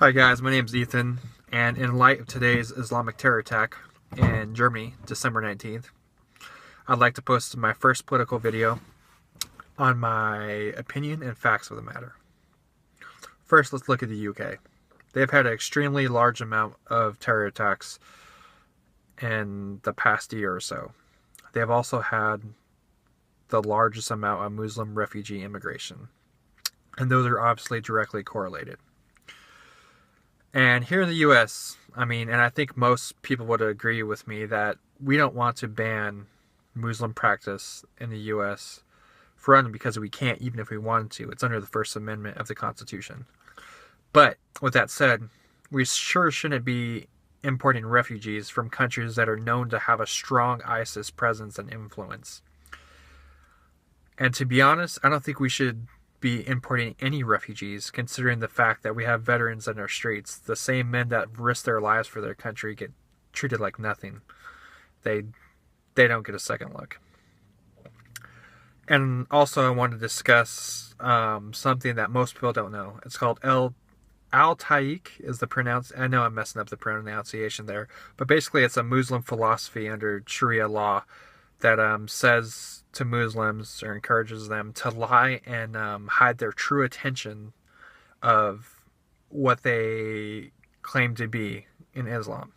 Hi guys, my name is Ethan, and in light of today's Islamic terror attack in Germany, December 19th, I'd like to post my first political video on my opinion and facts of the matter. First, let's look at the UK. They've had an extremely large amount of terror attacks in the past year or so. They've also had the largest amount of Muslim refugee immigration, and those are obviously directly correlated. And here in the US, and I think most people would agree with me that we don't want to ban Muslim practice in the US for one, because we can't, even if we wanted to. It's under the First Amendment of the Constitution. But with that said, we sure shouldn't be importing refugees from countries that are known to have a strong ISIS presence and influence. And to be honest, I don't think we should be importing any refugees, considering the fact that we have veterans in our streets. The same men that risk their lives for their country get treated like nothing. They don't get a second look. And also I want to discuss something that most people don't know. It's called Al-Taqiyya is the pronounce. I know I'm messing up the pronunciation there, but basically it's a Muslim philosophy under Sharia law that says to Muslims, or encourages them to lie and hide their true intention of what they claim to be in Islam.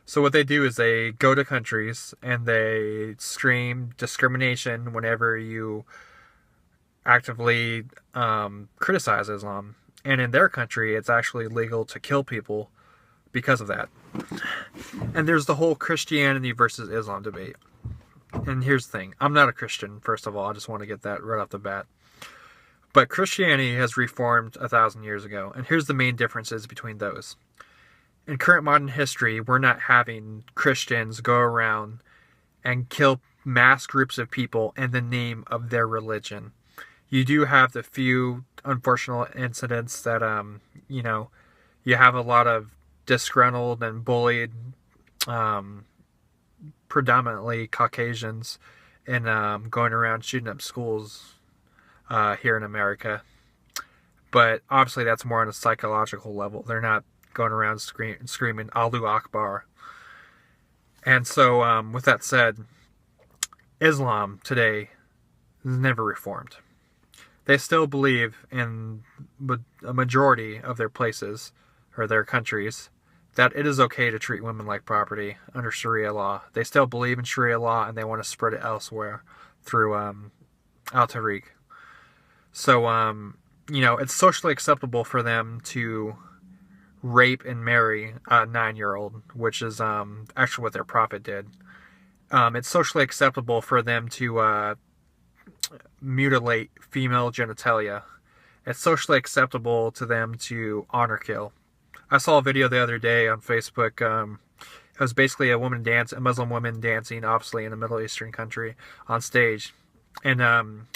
So what they do is they go to countries and they scream discrimination whenever you actively criticize Islam. And in their country, it's actually legal to kill people because of that. And there's the whole Christianity versus Islam debate. And here's the thing. I'm not a Christian, first of all. I just want to get that right off the bat. But Christianity has reformed 1,000 years ago. And here's the main differences between those. In current modern history, we're not having Christians go around and kill mass groups of people in the name of their religion. You do have the few unfortunate incidents that, you have a lot of disgruntled and bullied predominantly Caucasians and going around shooting up schools here in America. But obviously that's more on a psychological level. They're not going around screaming Allahu Akbar. And so with that said, Islam today is never reformed. They still believe in a majority of their places or their countries that it is okay to treat women like property under Sharia law. They still believe in Sharia law, and they want to spread it elsewhere through Al-Taqiyya. So, it's socially acceptable for them to rape and marry a 9-year-old, which is actually what their prophet did. It's socially acceptable for them to mutilate female genitalia. It's socially acceptable to them to honor kill. I saw a video the other day on Facebook. It was basically a Muslim woman dancing, obviously in a Middle Eastern country, on stage. And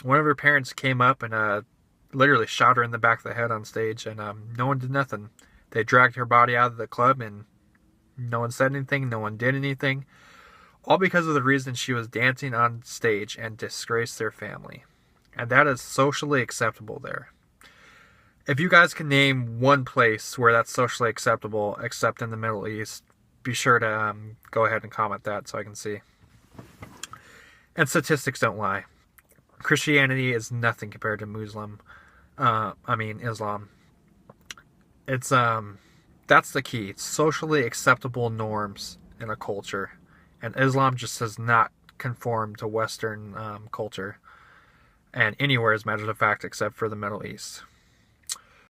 one of her parents came up and literally shot her in the back of the head on stage, and no one did nothing. They dragged her body out of the club, and no one said anything, no one did anything. All because of the reason she was dancing on stage and disgraced their family. And that is socially acceptable there. If you guys can name one place where that's socially acceptable, except in the Middle East, be sure to go ahead and comment that so I can see. And statistics don't lie. Christianity is nothing compared to Islam. It's that's the key. It's socially acceptable norms in a culture, and Islam just does not conform to Western culture, and anywhere, as a matter of fact, except for the Middle East.